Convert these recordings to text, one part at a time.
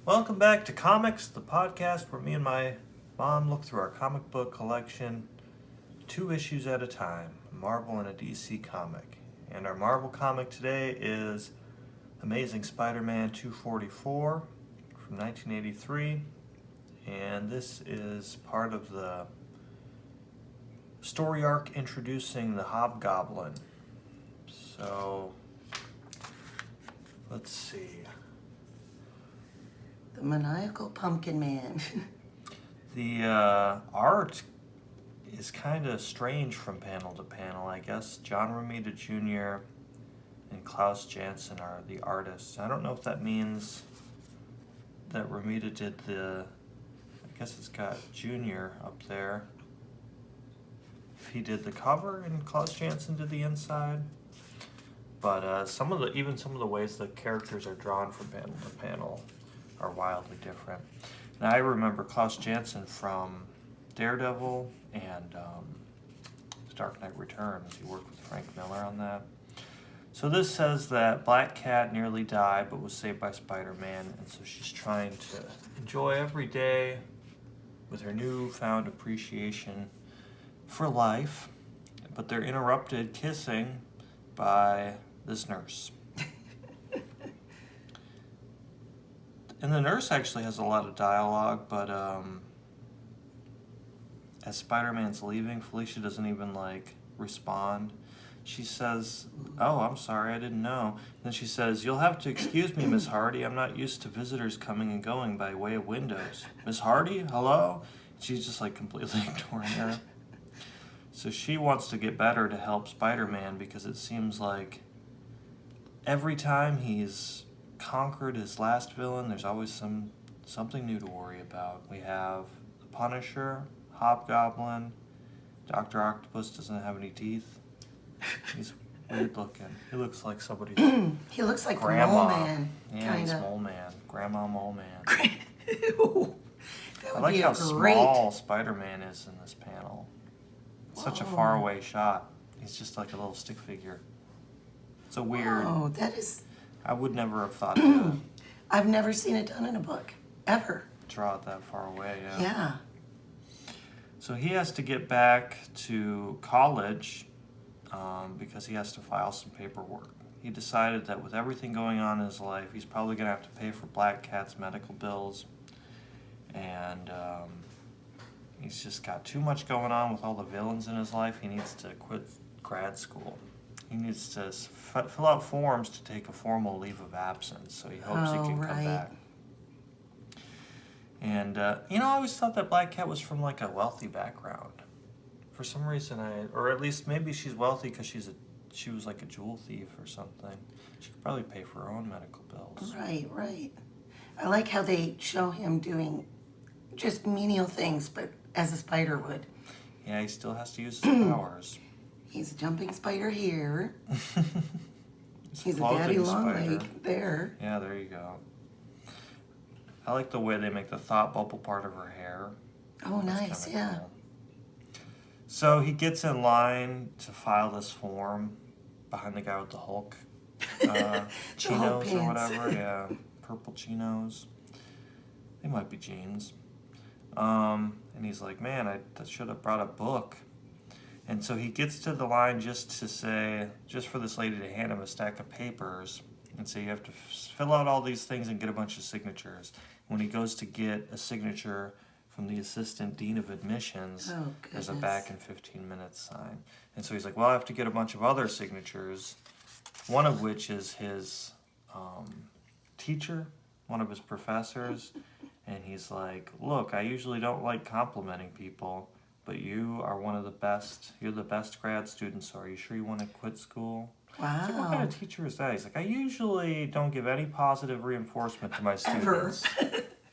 Welcome back to Comics, the podcast where me and my mom look through our comic book collection 2 issues at a time, a Marvel and a DC comic. And our Marvel comic today is Amazing Spider-Man 244 from 1983. And this is part of the story arc introducing the Hobgoblin. So, let's see. The Maniacal Pumpkin Man. The art is kind of strange from panel to panel. I guess John Romita Jr. and Klaus Janson are the artists. I don't know if that means that Romita did I guess it's got Jr. up there. If he did the cover and Klaus Janson did the inside. But some of the ways the characters are drawn from panel to panel are wildly different. And I remember Klaus Janson from Daredevil and The Dark Knight Returns. He worked with Frank Miller on that. So this says that Black Cat nearly died but was saved by Spider-Man, and so she's trying to enjoy every day with her newfound appreciation for life, but they're interrupted kissing by this nurse. And the nurse actually has a lot of dialogue, but as Spider-Man's leaving, Felicia doesn't even respond. She says, "Oh, I'm sorry, I didn't know." And then she says, "You'll have to excuse me, Miss Hardy. I'm not used to visitors coming and going by way of windows." "Miss Hardy, hello?" She's just completely ignoring her. So she wants to get better to help Spider-Man because it seems like every time he's conquered his last villain, there's always something new to worry about. We have the Punisher, Hobgoblin, Dr. Octopus doesn't have any teeth. He's weird looking. He looks like somebody's He looks like grandma. Mole Man. Yeah, he's Mole Man. Grandma Mole Man. Ew. That would I like be how a great... small Spider-Man is in this panel. Such a Whoa. faraway shot. He's just like a little stick figure. It's a weird... Oh, that is... I would never have thought to I've never seen it done in a book. Ever. draw it that far away, yeah. Yeah. So he has to get back to college because he has to file some paperwork. He decided that with everything going on in his life, he's probably going to have to pay for Black Cat's medical bills. And he's just got too much going on with all the villains in his life. He needs to quit grad school. He needs to fill out forms to take a formal leave of absence, so he hopes he can come back. And, I always thought that Black Cat was from, a wealthy background. For some reason, or at least maybe she's wealthy because she was like a jewel thief or something. She could probably pay for her own medical bills. Right. I like how they show him doing just menial things, but as a spider would. Yeah, he still has to use his powers. He's a jumping spider here. He's a floating daddy long spider. leg there. Yeah, there you go. I like the way they make the thought bubble part of her hair. Oh, That's nice, kinda yeah. cool. So he gets in line to file this form behind the guy with the Hulk chinos or whatever. Yeah, purple chinos. They might be jeans. And he's like, "Man, I should have brought a book." And so he gets to the line just for this lady to hand him a stack of papers and say, "You have to fill out all these things and get a bunch of signatures." When he goes to get a signature from the assistant dean of admissions, there's a back in 15 minutes sign. And so he's like, "Well, I have to get a bunch of other signatures," one of which is his teacher, one of his professors. And he's like, "Look, I usually don't like complimenting people, but you are one of the best. You're the best grad student, so are you sure you want to quit school?" Wow. He's like, "What kind of teacher is that?" He's like, "I usually don't give any positive reinforcement to my students.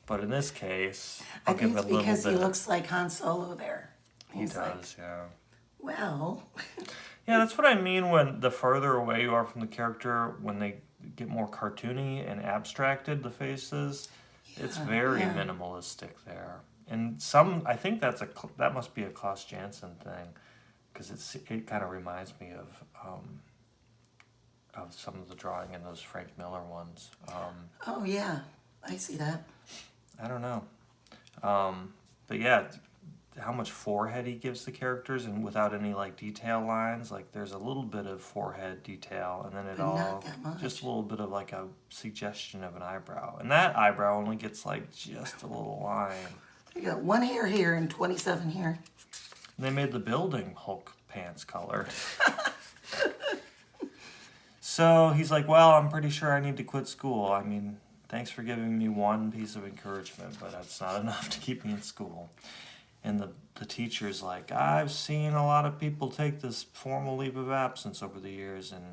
But in this case, I'll give a little bit." I think it's because he looks like Han Solo there. He does, yeah. Well. Yeah, that's what I mean when the further away you are from the character, when they get more cartoony and abstracted, the faces, it's very minimalistic there. And I think that must be a Klaus Janson thing, because it kind of reminds me of some of the drawing in those Frank Miller ones. Oh, yeah. I see that. I don't know. But yeah, how much forehead he gives the characters, and without any like detail lines. Like there's a little bit of forehead detail, and then it But not all that much. just a little bit of like a suggestion of an eyebrow, and that eyebrow only gets like just a little line. You got one hair here and 27 here. And they made the building Hulk pants colored. So he's like, well, I'm pretty sure I need to quit school. I mean, thanks for giving me one piece of encouragement, but that's not enough to keep me in school. And the teacher's like, I've seen a lot of people take this formal leave of absence over the years, and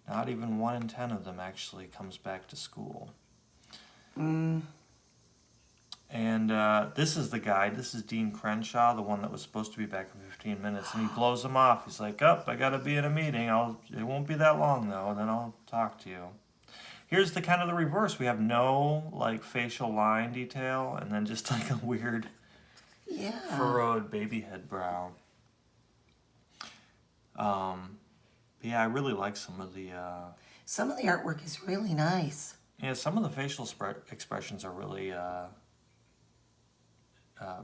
not even 1 in 10 of them actually comes back to school. And this is the guy. This is Dean Crenshaw, the one that was supposed to be back in 15 minutes. And he blows him off. He's like, I got to be in a meeting. It won't be that long, though, and then I'll talk to you. Here's the kind of the reverse. We have no, like, facial line detail, and then just, like, a weird furrowed baby head brow. Yeah, I really like some of the... Some of the artwork is really nice. Yeah, some of the facial expressions are really...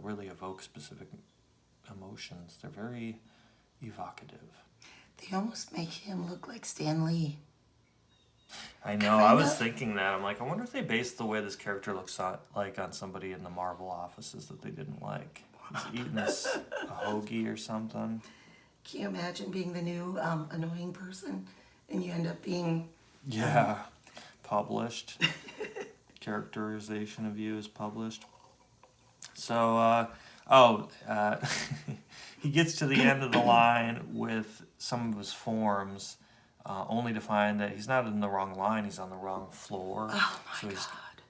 really evoke specific emotions. They're very evocative. They almost make him look like Stan Lee. I know. I was thinking that. I'm like, I wonder if they based the way this character looks on somebody in the Marvel offices that they didn't like. He's eating a hoagie or something. Can you imagine being the new annoying person and you end up being... Yeah. Published. Characterization of you is published. So, he gets to the end of the line with some of his forms, only to find that he's not in the wrong line, he's on the wrong floor. Oh my God.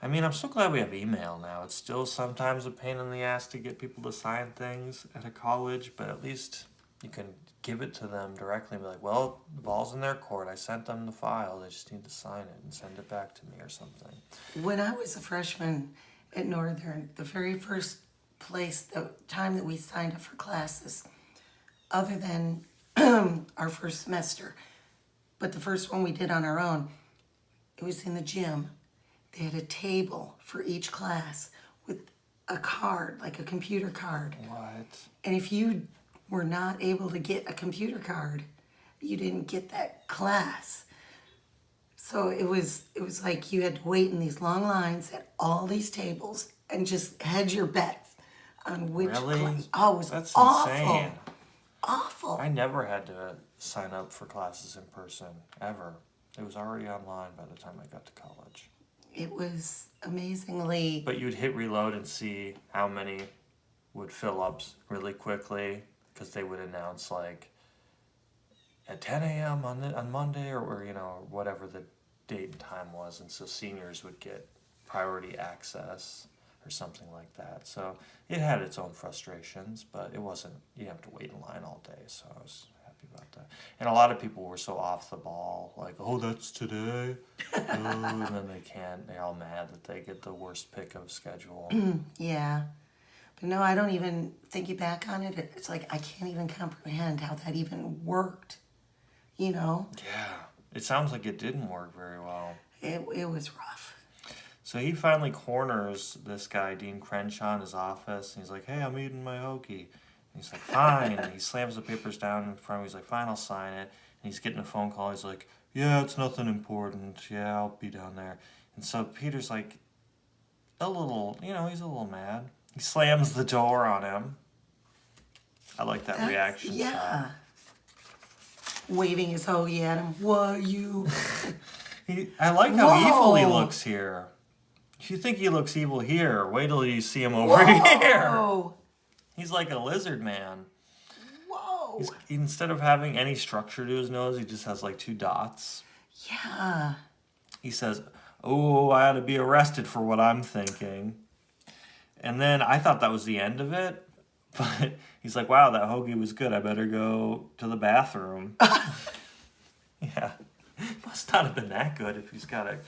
I mean, I'm so glad we have email now. It's still sometimes a pain in the ass to get people to sign things at a college, but at least you can give it to them directly and be like, well, the ball's in their court. I sent them the file. They just need to sign it and send it back to me or something. When I was a freshman at Northern, the very first the time that we signed up for classes, other than our first semester, but the first one we did on our own, it was in the gym. They had a table for each class with a card, like a computer card. What? And if you were not able to get a computer card, you didn't get that class. So it was like you had to wait in these long lines at all these tables and just hedge your bets on which class. Oh, it was That's awful. insane. Awful. I never had to sign up for classes in person, ever. It was already online by the time I got to college. It was amazingly... But you'd hit reload and see how many would fill up really quickly, because they would announce, like, at 10 a.m. on Monday, or whatever the date and time was, and so seniors would get priority access or something like that. So it had its own frustrations, but it wasn't, you have to wait in line all day, so I was happy about that. And a lot of people were so off the ball, like, oh, that's today, and then they're all mad that they get the worst pick of schedule. Yeah. But no, I don't even, thinking back on it, it's like I can't even comprehend how that even worked, Yeah. It sounds like it didn't work very well. It was rough. So he finally corners this guy, Dean Crenshaw, in his office. And he's like, hey, I'm eating my hoagie. And he's like, fine. And he slams the papers down in front of him. He's like, fine, I'll sign it. And he's getting a phone call. He's like, yeah, it's nothing important. Yeah, I'll be down there. And so Peter's like he's a little mad. He slams the door on him. I like that reaction shot. Waving his hoagie at him. What, you? I like how evil he looks here. If you think he looks evil here, wait till you see him over here. He's like a lizard man. Whoa. Instead of having any structure to his nose, he just has like 2 dots. Yeah. He says, oh, I ought to be arrested for what I'm thinking. And then I thought that was the end of it. But he's like, wow, that hoagie was good. I better go to the bathroom. Yeah. Must not have been that good if he's got to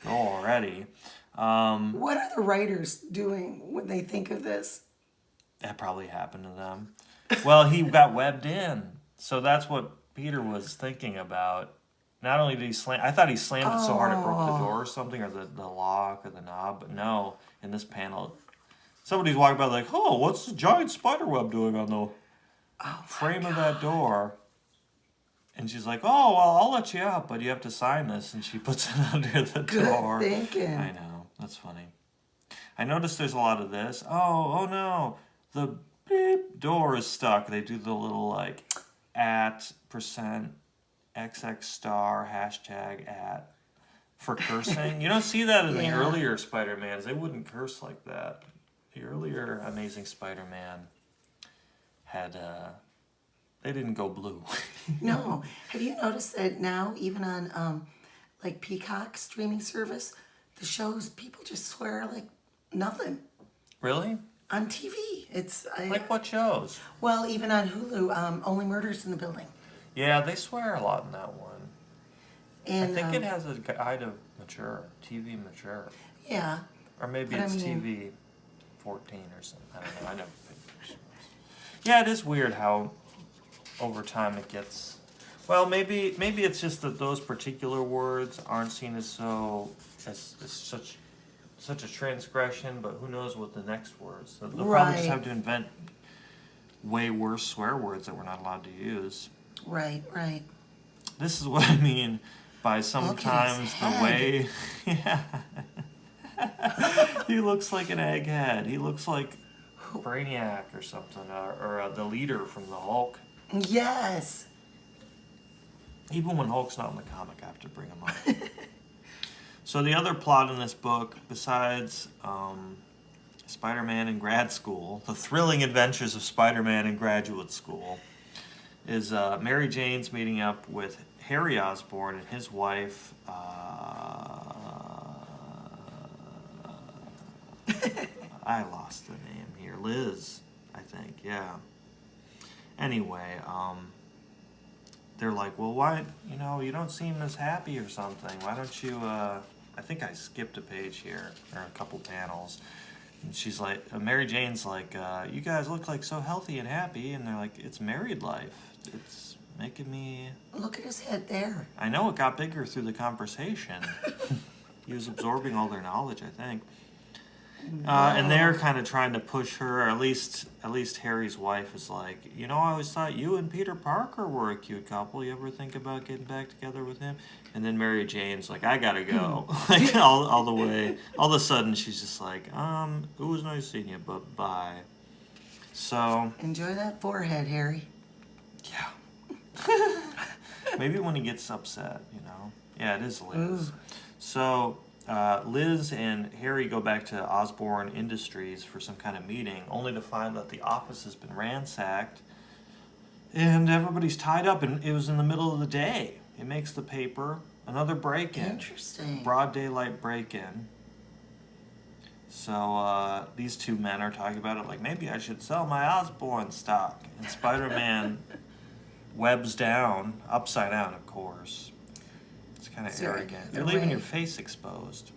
go already. What are the writers doing when they think of this? That probably happened to them. Well, he got webbed in. So that's what Peter was thinking about. not only did he slam, I thought he slammed it so hard it broke the door or something, or the lock or the knob, but no, in this panel, somebody's walking by like, oh, what's the giant spider web doing on the frame of that door? And she's like, oh, well, I'll let you out, but you have to sign this. And she puts it under the door. Good thinking. I know. That's funny. I noticed there's a lot of this. Oh no. The beep door is stuck. They do the little, like, @ %XX star hashtag @ for cursing. You don't see that in the earlier Spider-Mans. They wouldn't curse like that. The earlier Amazing Spider-Man had... They didn't go blue. No. Have you noticed that now, even on like Peacock streaming service, the shows, people just swear like nothing. Really? On TV. It's Like what shows? well, even on Hulu, Only Murders in the Building. Yeah, they swear a lot in that one. And I think it has a guide of mature, TV mature. yeah. Or maybe But I it's mean- TV 14 or something. I don't know. I never paid attention. Yeah, it is weird how over time it gets... Well, maybe it's just that those particular words aren't seen as such a transgression, but who knows what the next words. So they'll probably just Right. have to invent way worse swear words that we're not allowed to use. Right. This is what I mean by sometimes the way... Yeah. He looks like an egghead. He looks like Brainiac or something, or the leader from the Hulk. Yes. Even when Hulk's not in the comic, I have to bring him up. So the other plot in this book, besides Spider-Man in grad school, the thrilling adventures of Spider-Man in graduate school, is Mary Jane's meeting up with Harry Osborn and his wife. I lost the name here. Liz, I think. Yeah. Anyway, they're like, well, why, you don't seem as happy or something. Why don't you, I think I skipped a page here, or a couple panels. And she's like, Mary Jane's like, you guys look like so healthy and happy. And they're like, it's married life. It's making me... Look at his head there. I know it got bigger through the conversation. He was absorbing all their knowledge, I think. And they're kind of trying to push her, or at least Harry's wife is like, I always thought you and Peter Parker were a cute couple. You ever think about getting back together with him? And then Mary Jane's like, I gotta go. Like all the way. All of a sudden she's just like, it was nice seeing you, but bye. So Enjoy that forehead, Harry. yeah. Maybe when he gets upset, Yeah, it is Liz. Ooh. So Liz and Harry go back to Osborne Industries for some kind of meeting, only to find that the office has been ransacked and everybody's tied up, and it was in the middle of the day. It makes the paper. Another break-in. Interesting. Broad daylight break-in. So these two men are talking about it like, maybe I should sell my Osborne stock. And Spider-Man webs down, upside down, of course. It's kind of Is there arrogant. another You're leaving way? your face exposed.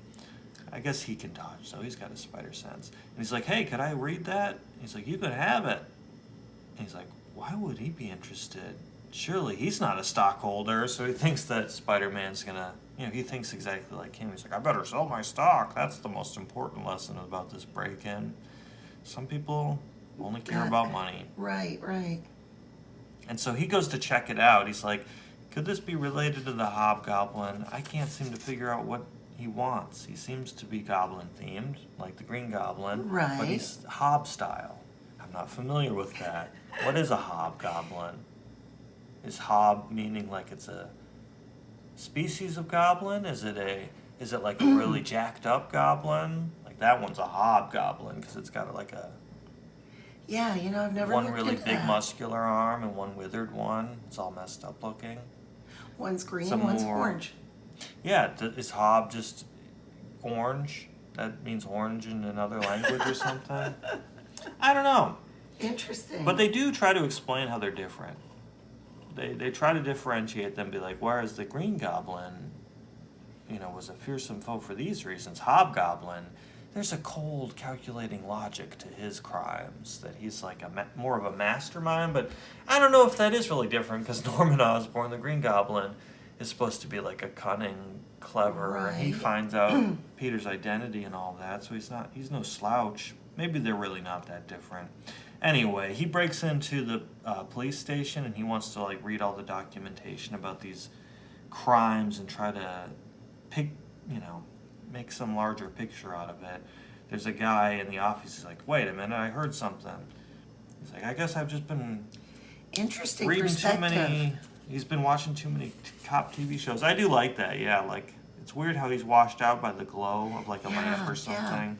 I guess he can dodge, so he's got a spider sense. And he's like, hey, could I read that? He's like, you can have it. And he's like, why would he be interested? Surely he's not a stockholder. So he thinks that Spider-Man's gonna, he thinks exactly like him. He's like, I better sell my stock. That's the most important lesson about this break-in. Some people only care about money. Right. And so he goes to check it out. He's like, could this be related to the Hobgoblin? I can't seem to figure out what he wants. He seems to be goblin themed, like the Green Goblin. Right. But he's Hob style. I'm not familiar with that. What is a Hobgoblin? Is Hob meaning like it's a species of goblin? Is it like a really jacked up goblin? Like that one's a Hobgoblin because it's got like a Yeah, I've never one looked really into big that. muscular arm and one withered one. It's all messed up looking. One's green, Some one's more- orange. Yeah, is Hob just orange? That means orange in another language or something? I don't know. Interesting. But they do try to explain how they're different. They try to differentiate them, be like, whereas the Green Goblin, was a fearsome foe for these reasons, Hobgoblin, there's a cold, calculating logic to his crimes, that he's like more of a mastermind, but I don't know if that is really different, because Norman Osborn, the Green Goblin, is supposed to be like a cunning, clever. He Right. finds out Peter's identity and all that, so he's no slouch. Maybe they're really not that different. Anyway, he breaks into the police station and he wants to like read all the documentation about these crimes and try to pick, make some larger picture out of it. There's a guy in the office. He's like, "Wait a minute, I heard something." He's like, "I guess I've just been Interesting reading perspective. too many." He's been watching too many cop TV shows. I do like that. Yeah, like it's weird how he's washed out by the glow of like a lamp or something. Yeah.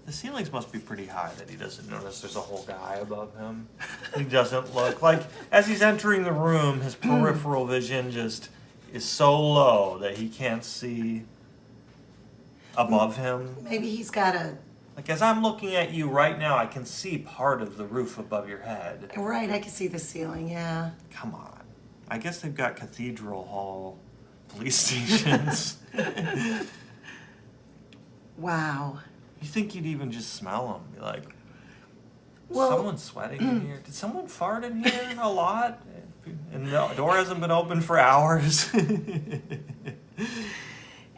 The ceilings must be pretty high that he doesn't notice there's a whole guy above him. He doesn't look like, as he's entering the room, his peripheral vision just is so low that he can't see above him. Maybe he's got a... Like as I'm looking at you right now, I can see part of the roof above your head. Right, I can see the ceiling, yeah. Come on. I guess they've got Cathedral Hall police stations. Wow. You think you'd even just smell them? Be like, Well- someone's sweating in here. Did someone fart in here a lot? And the door hasn't been open for hours.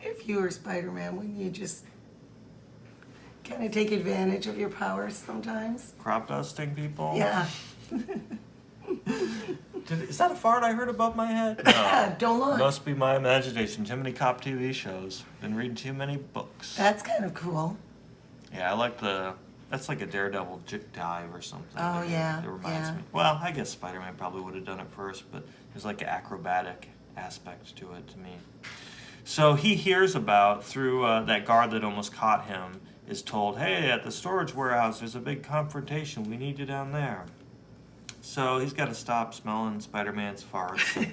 If you were Spider-Man, wouldn't you just kind of take advantage of your powers sometimes? Crop dusting people? Yeah. Is that a fart I heard above my head? No. Don't look. Must be my imagination. Too many cop TV shows. Been reading too many books. That's kind of cool. Yeah, I like that's like a Daredevil dive or something. Oh, yeah, It reminds yeah. me. Well, I guess Spider-Man probably would have done it first, but there's like an acrobatic aspect to it to me. So he hears about, through that guard that almost caught him, is told, "Hey, at the storage warehouse, there's a big confrontation. We need you down there." So he's got to stop smelling Spider-Man's farts and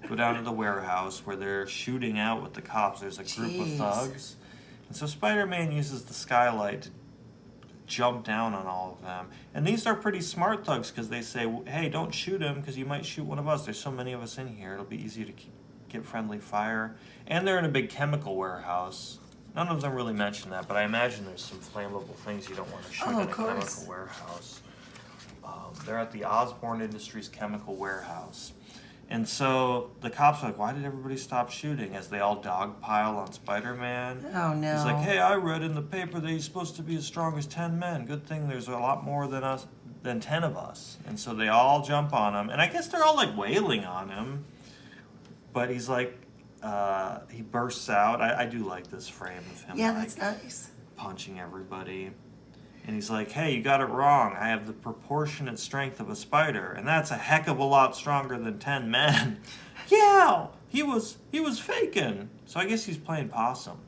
go down to the warehouse where they're shooting out with the cops. There's a group of Jeez. thugs. And so Spider-Man uses the skylight to jump down on all of them. And these are pretty smart thugs because they say, "Hey, don't shoot him because you might shoot one of us. There's so many of us in here. It'll be easy to get friendly fire." And they're in a big chemical warehouse. None of them really mention that, but I imagine there's some flammable things you don't want to shoot Oh, in a of course. chemical warehouse. They're at the Osborne Industries chemical warehouse. And so the cops are like, "Why did everybody stop shooting?" As they all dogpile on Spider-Man. Oh, no. He's like, "Hey, I read in the paper that he's supposed to be as strong as 10 men. Good thing there's a lot more than 10 of us." And so they all jump on him. And I guess they're all like wailing on him. But he's like, he bursts out. I do like this frame of him Yeah, like that's nice. punching everybody. And he's like, "Hey, you got it wrong. I have the proportionate strength of a spider, and that's a heck of a lot stronger than 10 men." Yeah, he was faking. So I guess he's playing possum.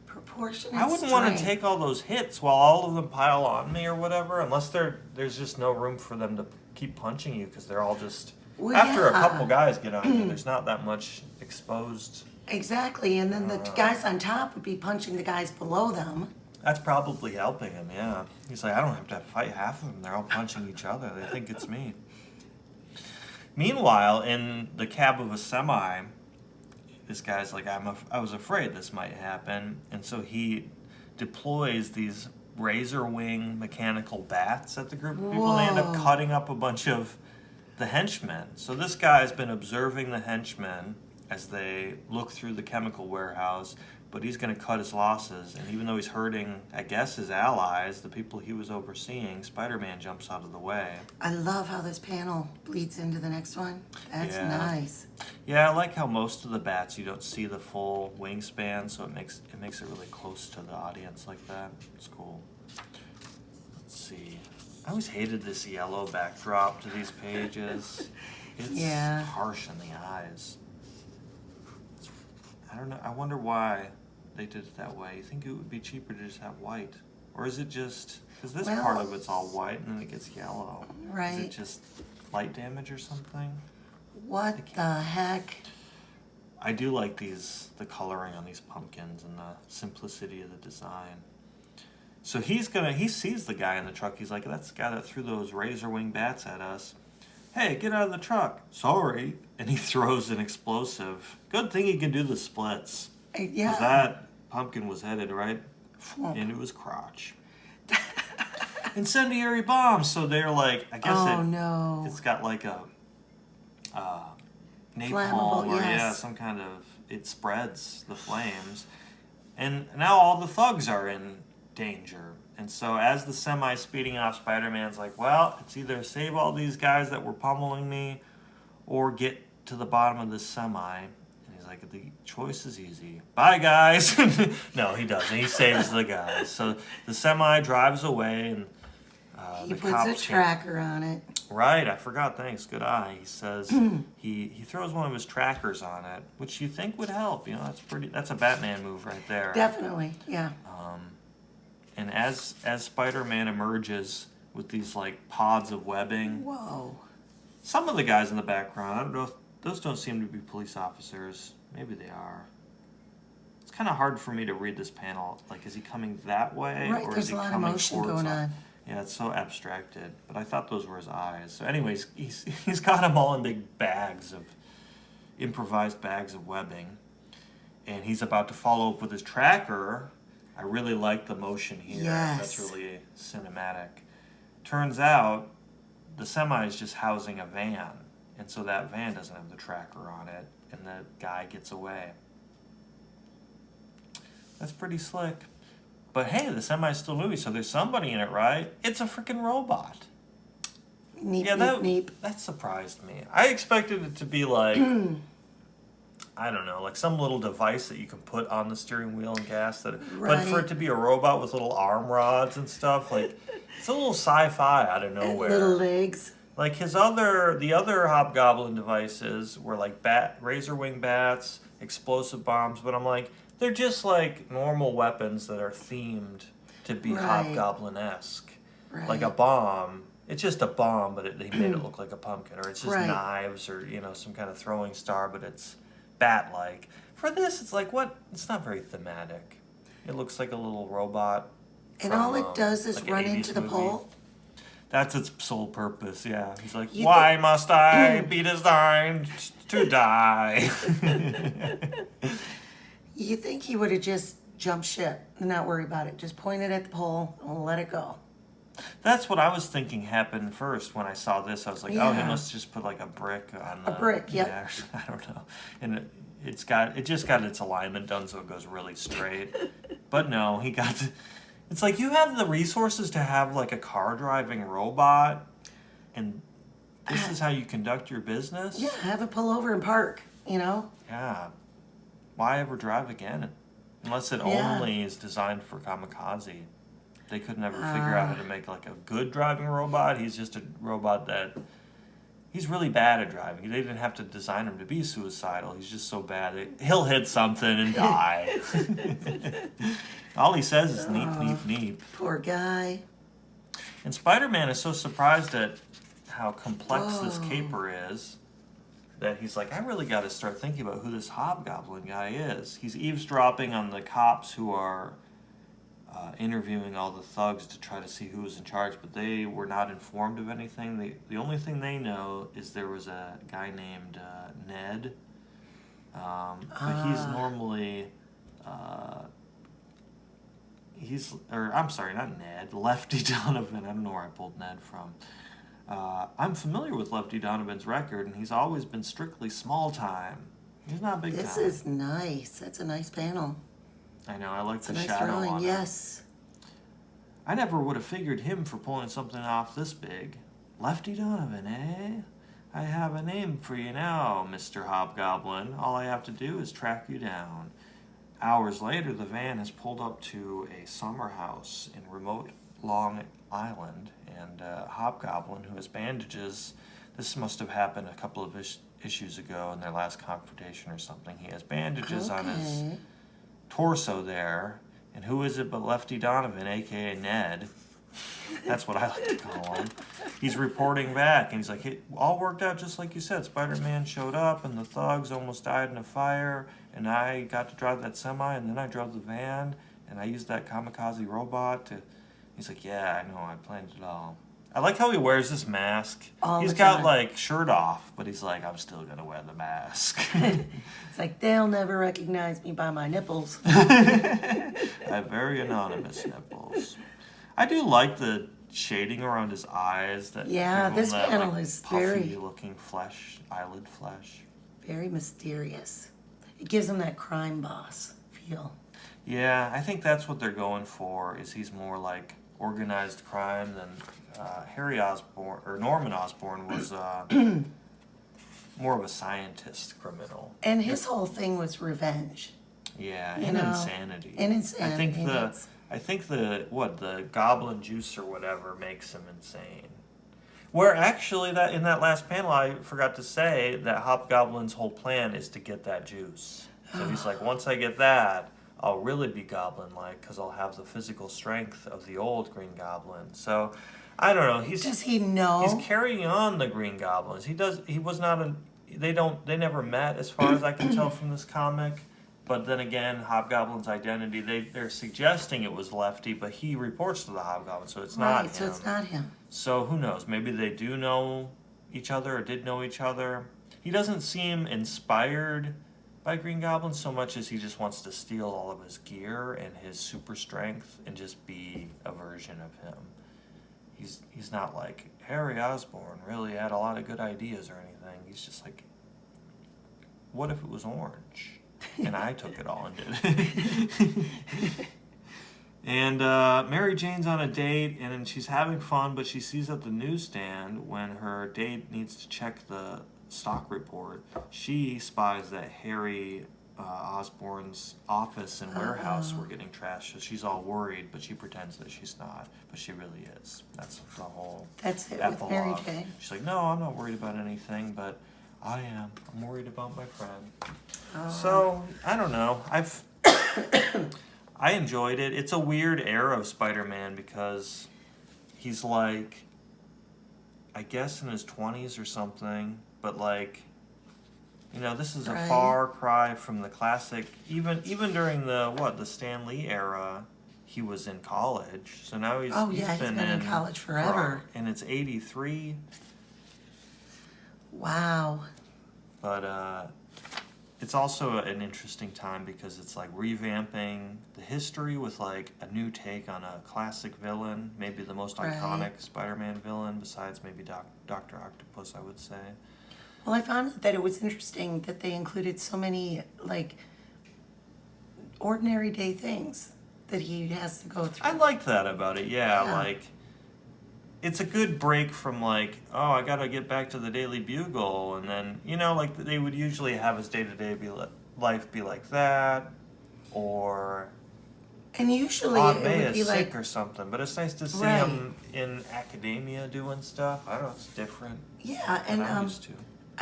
Proportionate I wouldn't want to strength. take all those hits while all of them pile on me or whatever, unless there's just no room for them to keep punching you because they're all just... Well, after a yeah. couple guys get on you, there's not that much exposed... Exactly, and then the guys on top would be punching the guys below them. That's probably helping him, yeah. He's like, "I don't have to fight half of them. They're all punching each other. They think it's me." Meanwhile, in the cab of a semi, this guy's like, I was afraid this might happen. And so he deploys these razor wing mechanical bats at the group of people. And they end up Whoa. cutting up a bunch of the henchmen. So this guy's been observing the henchmen as they look through the chemical warehouse, but he's going to cut his losses. And even though he's hurting, I guess, his allies, the people he was overseeing, Spider-Man jumps out of the way. I love how this panel bleeds into the next one. That's Yeah. nice. Yeah, I like how most of the bats you don't see the full wingspan, so it makes it really close to the audience like that. It's cool. Let's see. I always hated this yellow backdrop to these pages. It's Yeah. harsh in the eyes. I don't know. I wonder why they did it that way. You think it would be cheaper to just have white? Or is it just... Because this Well- part of it's all white and then it gets yellow. Is it Right. just light damage or something? What the heck? I do like the coloring on these pumpkins and the simplicity of the design. So he sees the guy in the truck. He's like, "That's the guy that threw those razor wing bats at us. Hey, get out of the truck." "Sorry." And he throws an explosive. Good thing he can do the splits. Yeah. 'Cause that pumpkin was headed right Flump. into his crotch. Incendiary bomb. So they're like, I guess Oh, no. it's got like a Flammable, or yes. some kind of, it spreads the flames. And now all the thugs are in danger. And so as the semi's speeding off, Spider-Man's like, well, it's either save all these guys that were pummeling me or get to the bottom of this semi. And he's like, the choice is easy. Bye, guys. No, he doesn't. He saves the guys. So the semi drives away, and He the puts a cops tracker on it. Right, I forgot. Thanks. Good eye. He says he throws one of his trackers on it, which you think would help. You know, that's a Batman move right there. Definitely, yeah. And as Spider-Man emerges with these like pods of webbing, Whoa. some of the guys in the background, I don't know if those don't seem to be police officers. Maybe they are. It's kind of hard for me to read this panel. Like, is he coming that way, Right, or there's is he a lot of coming motion towards going us? on. Yeah, it's so abstracted. But I thought those were his eyes. So, anyways, he's got them all in big improvised bags of webbing, and he's about to follow up with his tracker. I really like the motion here. Yes. That's really cinematic. Turns out the semi is just housing a van, and so that van doesn't have the tracker on it, and the guy gets away. That's pretty slick. But hey, the semi's still moving, so there's somebody in it, right? It's a freaking robot. Neep, Yeah, neep, neep. that surprised me. I expected it to be like, I don't know, like some little device that you can put on the steering wheel and gas. But for it to be a robot with little arm rods and stuff, like, it's a little sci-fi out of nowhere. Little legs. Like the other Hobgoblin devices were like razor wing bats, explosive bombs, but I'm like, they're just like normal weapons that are themed to be Right. Hobgoblin-esque. Right. Like a bomb. It's just a bomb, but they made it look like a pumpkin. Or it's just Right. knives or, some kind of throwing star, but it's bat-like. For this, it's like, what? It's not very thematic. It looks like a little robot. And from, all it does is like an run 80s into the movie. pole. That's its sole purpose, yeah. He's like, You why must I be designed to die? You think he would have just jumped ship and not worry about it. Just point it at the pole and let it go. That's what I was thinking happened first when I saw this. I was like, oh, he Yeah. must just put like a brick on the... A brick, yep. Yeah, I don't know. And it just got its alignment done so it goes really straight. But no, it's like you have the resources to have like a car driving robot, and this is how you conduct your business? Yeah, have it pull over and park, Yeah. Why ever drive again? Unless it Yeah. only is designed for kamikaze. They could never figure out how to make like a good driving robot. He's just a robot that he's really bad at driving. They didn't have to design him to be suicidal. He's just so bad. He'll hit something and die. All he says is neep, neep, neep. Poor guy. And Spider-Man is so surprised at how complex this caper is that he's like, I really got to start thinking about who this Hobgoblin guy is. He's eavesdropping on the cops who are interviewing all the thugs to try to see who was in charge, but they were not informed of anything. The only thing they know is there was a guy named Ned, but he's normally... I'm sorry, not Ned, Lefty Donovan. I don't know where I pulled Ned from. I'm familiar with Lefty Donovan's record, and he's always been strictly small time. He's not big This time. is nice. That's a nice panel. I know, I like It's the a nice shadow drawing, on it. yes. I never would have figured him for pulling something off this big. Lefty Donovan, eh? I have a name for you now, Mr. Hobgoblin. All I have to do is track you down. Hours later, the van has pulled up to a summer house in remote Long Island, and Hobgoblin, who has bandages, this must have happened a couple of issues ago in their last confrontation or something. He has bandages on his torso there, and who is it but Lefty Donovan, a.k.a. Ned? That's what I like to call him. He's reporting back, and he's like, hey, all worked out just like you said. Spider-Man showed up, and the thugs almost died in a fire, and I got to drive that semi, and then I drove the van, and I used that kamikaze robot to... He's like, yeah, I know, I planned it all. I like how he wears this mask. He's got, like, shirt off, but he's like, I'm still going to wear the mask. It's like, they'll never recognize me by my nipples. I have very anonymous nipples. I do like the shading around his eyes. That Yeah, give him this that, panel like, is puffy very... looking flesh, eyelid flesh. very mysterious. It gives him that crime boss feel. Yeah, I think that's what they're going for. Is he's more like organized crime than Harry Osborn or Norman Osborn was more of a scientist criminal. And his whole thing was revenge. Yeah, You and know, insanity. and insanity, I think the goblin juice or whatever makes him insane. Where actually that in that last panel I forgot to say that Hobgoblin's whole plan is to get that juice. So he's like, once I get that, I'll really be goblin-like because I'll have the physical strength of the old Green Goblin. So I don't know. Does he know? He's carrying on the Green Goblins. He was not a. They never met as far as I can tell from this comic. But then again, Hobgoblin's identity, they're suggesting it was Lefty, but he reports to the Hobgoblin, so it's not him. Right, so it's not him. So who knows? Maybe they do know each other or did know each other. He doesn't seem inspired by Green Goblin so much as he just wants to steal all of his gear and his super strength and just be a version of him. He's not like Harry Osborn really had a lot of good ideas or anything. He's just like, what if it was orange? And I took it all and did it. And Mary Jane's on a date, and she's having fun, but she sees at the newsstand when her date needs to check the stock report, she spies that Harry Osborn's office and warehouse were getting trashed. So she's all worried, but she pretends that she's not, but she really is. That's the whole That's it epilogue. with Mary Jane. She's like, no, I'm not worried about anything, but I am. I'm worried about my friend. So I don't know. I enjoyed it. It's a weird era of Spider-Man because he's like, I guess in his 20s or something, but like, you know, this is a far cry from the classic. Even during the Stan Lee era, he was in college. So now he's been in college forever. And it's 83. Wow. But it's also an interesting time because it's like revamping the history with like a new take on a classic villain, maybe the most iconic Spider-Man villain besides maybe Dr. Octopus, I would say. Well, I found that it was interesting that they included so many like ordinary day things that he has to go through. I like that about it. Yeah, like it's a good break from like, oh, I gotta get back to the Daily Bugle, and then like they would usually have his day-to-day life be like that, or and usually Aunt it May would be is sick like or something. But it's nice to see him in academia doing stuff. I don't know, it's different. Yeah, than and I'm used to.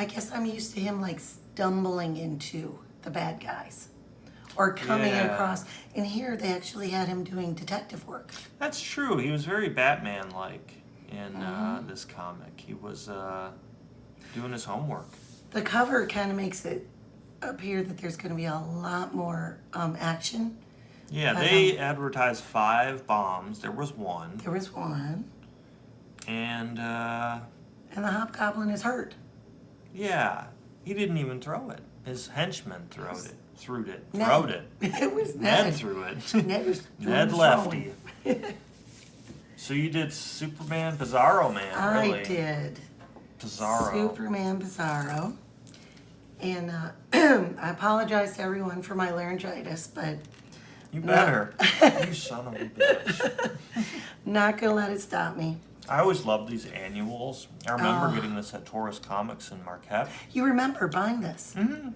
I guess I'm used to him like stumbling into the bad guys or coming across. And here they actually had him doing detective work. That's true. He was very Batman-like in this comic. He was doing his homework. The cover kind of makes it appear that there's going to be a lot more action. Yeah, they advertised 5 bombs. There was one. There was one. And the Hobgoblin is hurt. Yeah, he didn't even throw it. His henchman threw it. It was Ned threw it. Ned Lefty. So you did Superman, Bizarro Man, really. I did. Bizarro. Superman Bizarro. And I apologize to everyone for my laryngitis, but... You better. You son of a bitch. Not going to let it stop me. I always loved these annuals. I remember getting this at Taurus Comics in Marquette. You remember buying this? Mm-hmm.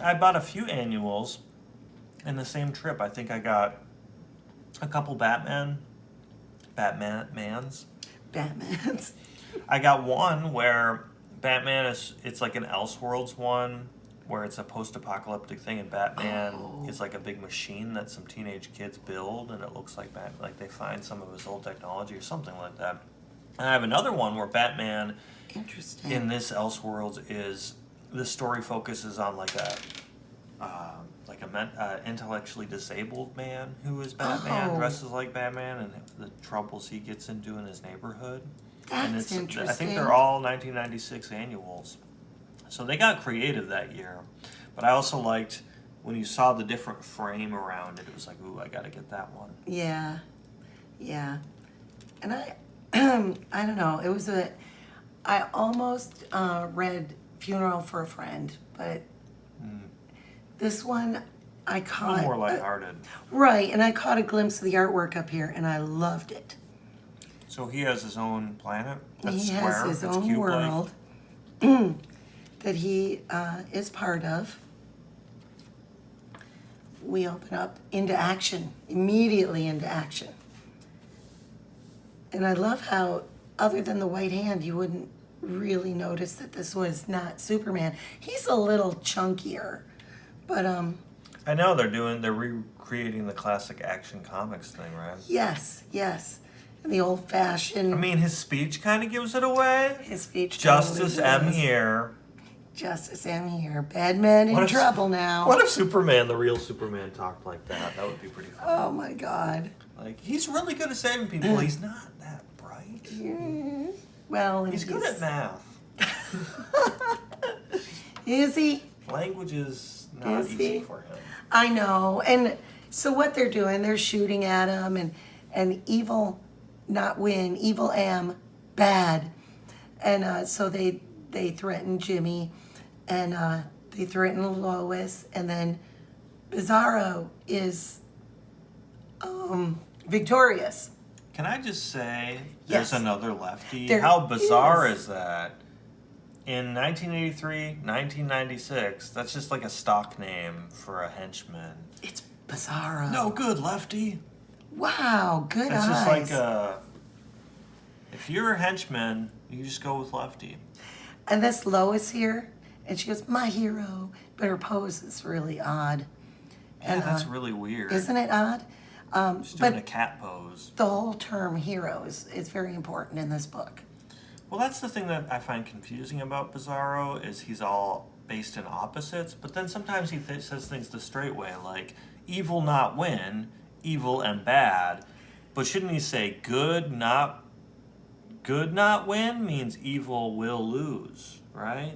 I bought a few annuals in the same trip. I think I got a couple Batmans. Batmans. I got one where Batman it's like an Elseworlds one where it's a post-apocalyptic thing, and Batman is like a big machine that some teenage kids build, and it looks like like they find some of his old technology or something like that. And I have another one where Batman, in this Elseworlds, the story focuses on like a intellectually disabled man who is Batman, dresses like Batman, and the troubles he gets into in his neighborhood. That's interesting. I think they're all 1996 annuals. So they got creative that year. But I also liked when you saw the different frame around it, it was like, ooh, I got to get that one. Yeah. Yeah. And I don't know, I almost read Funeral for a Friend, but this one I A caught little more lighthearted. right, and I caught a glimpse of the artwork up here, and I loved it. So he has his own planet. That's He square. has his It's own cube-like. world that he is part of. We open up into action, immediately into action. And I love how, other than the white hand, you wouldn't really notice that this was not Superman. He's a little chunkier, but I know they're recreating the classic Action Comics thing, right? yes, and the old-fashioned. I mean, his speech kind of gives it away. His speech. Justice totally M does. here. Justice M here. Bad man in trouble now. What if Superman, the real Superman, talked like that? That would be pretty fun. Oh my God. Like, he's really good at saving people. He's not that bright. Well, and He's good at math. Is he? Language is not Is easy he? for him. I know. And so what they're doing, they're shooting at him, and evil not win, evil am bad. And so they threaten Jimmy, and they threaten Lois, and then Bizarro is victorious. Can I just say, there's Yes. another lefty? There How bizarre is. is that? In 1983, 1996, that's just like a stock name for a henchman. It's Bizarro. No good, lefty. Wow, good It's eyes. just like if you're a henchman, you just go with lefty. And this Lois here, and she goes, my hero, but her pose is really odd. Yeah, And, that's really weird. Isn't it odd? Just doing a But cat pose. the whole term hero is very important in this book. Well, that's the thing that I find confusing about Bizarro is he's all based in opposites, but then sometimes he says things the straight way, like evil not win, evil and bad. But shouldn't he say good not win means evil will lose, right?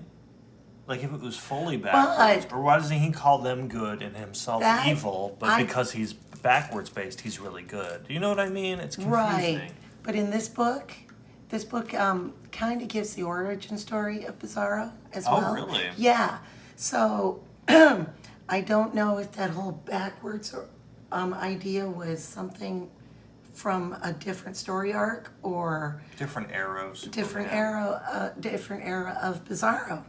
Like if it was fully backwards, or why doesn't he call them good and himself That- evil? But because he's backwards based, he's really good. Do you know what I mean? It's confusing. Right. But in this book kind of gives the origin story of Bizarro as Oh, well. really? Yeah. So I don't know if that whole backwards idea was something from a different story arc or Different arrows. different era of Bizarro.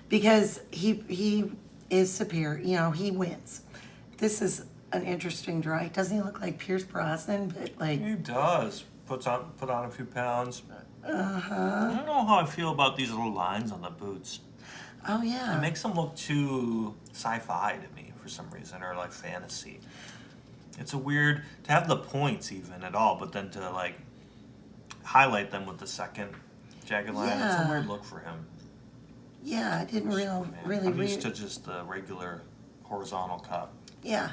Because he is superior, he wins. This is an interesting drawing. Doesn't he look like Pierce Brosnan? But like, He does. Put on a few pounds. I don't know how I feel about these little lines on the boots. oh yeah, It makes them look too sci-fi to me for some reason, or like fantasy. It's a weird to have the points even at all, but then to like highlight them with the second jagged line. It's a Yeah. weird look for him. yeah. I didn't Man, really I'm read. used to just the regular horizontal cut. Yeah.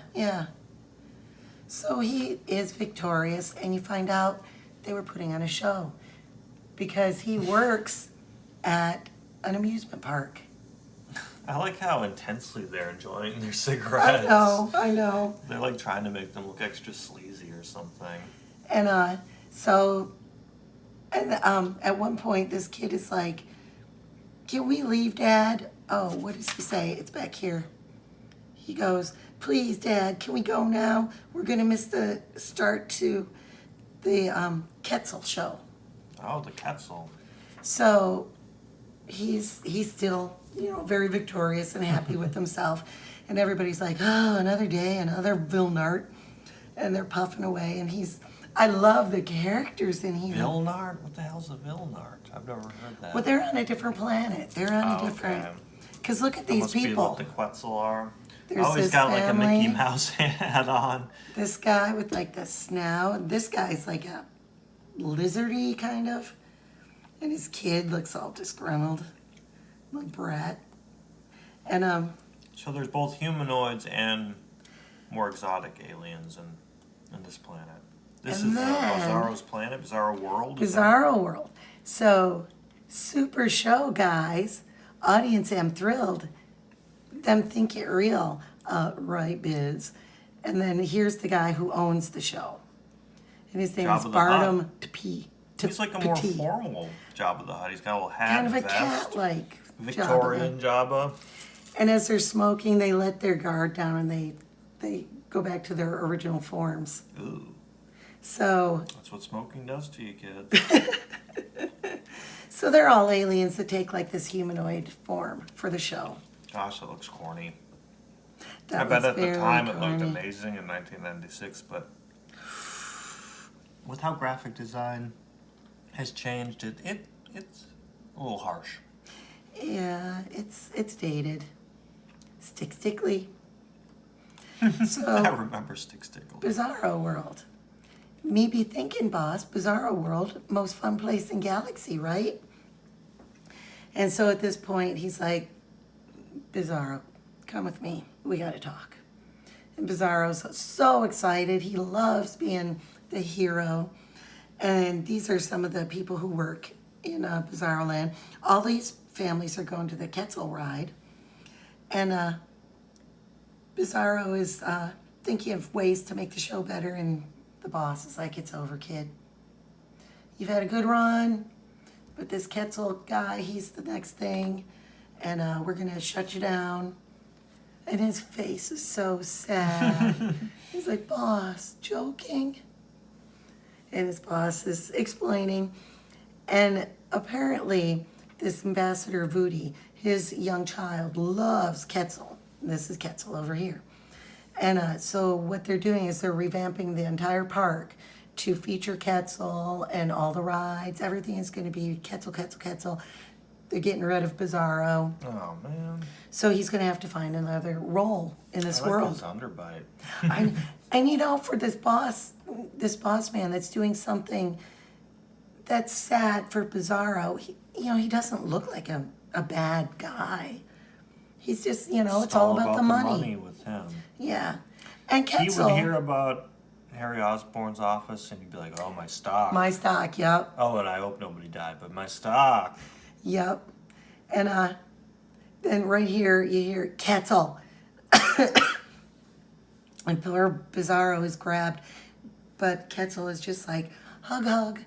So he is victorious, and you find out they were putting on a show because he works at an amusement park. I like how intensely they're enjoying their cigarettes. I know. They're like trying to make them look extra sleazy or something. And at one point, this kid is like, "Can we leave, Dad?" Oh, what does he say? It's back here. He goes, "Please, Dad, can we go now? We're gonna miss the start to the Quetzal show." Oh, the Quetzal. So he's still, very victorious and happy with himself. And everybody's like, "Oh, another day, another Vilnart." And they're puffing away. And I love the characters in here. Vilnart? What the hell's a Vilnart? I've never heard that. Well, they're on a different planet. They're on a different. Okay. Because look at That these must be people. what the Quetzal are. There's Oh, he's this got like a Mickey family. Mouse hat on. This guy with like the snout. This guy's like a lizardy kind of. And his kid looks all disgruntled. Little brat. And So there's both humanoids and more exotic aliens in this planet. This And is then- Bizarro's planet, Bizarro world. is that- Bizarro World. So, super show, guys. Audience am thrilled. Them think it real. Right, Biz. And then here's the guy who owns the show. And his name is Jabba the Hutt. Barnum T.P. He's like a more formal Jabba the Hutt. He's got a little hat kind of a and vest. cat-like Victorian Jabba. And as they're smoking, they let their guard down and they go back to their original forms. Ooh. So That's what smoking does to you, kids. so they're all aliens that take like this humanoid form for the show. Gosh, that looks corny. That I bet was at the very time it corny. looked amazing in 1996, but with how graphic design has changed, it's a little harsh. Yeah, it's dated. Stickly. I So remember Stick Stickle. Bizarro World. Me be thinking, boss, Bizarro World, most fun place in Galaxy, right? And so at this point, he's like, Bizarro, come with me. We got to talk. And Bizarro's so excited. He loves being the hero. And these are some of the people who work in Bizarro Land. All these families are going to the Quetzal ride. And Bizarro is thinking of ways to make the show better. And the boss is like, it's over, kid. You've had a good run. But this Quetzal guy, he's the next thing. And we're going to shut you down. And his face is so sad. He's like, boss, joking? And his boss is explaining. And apparently, this Ambassador Voodie, his young child, loves Quetzal. This is Quetzal over here. And so what they're doing is they're revamping the entire park to feature Quetzal and all the rides. Everything is going to be Quetzal, Quetzal, Quetzal. They're getting rid of Bizarro. Oh, man. So he's going to have to find another role in this I like world. his underbite. And you know, for this boss man that's doing something that's sad for Bizarro, he doesn't look like a bad guy. He's just, it's all about the money. With him. Yeah. And Quetzal. He would hear about Harry Osborn's office and he'd be like, oh, my stock. My stock, yep. Oh, and I hope nobody died, but my stock. Yep. And then right here you hear Quetzal. And poor Bizarro is grabbed. But Quetzal is just like, hug.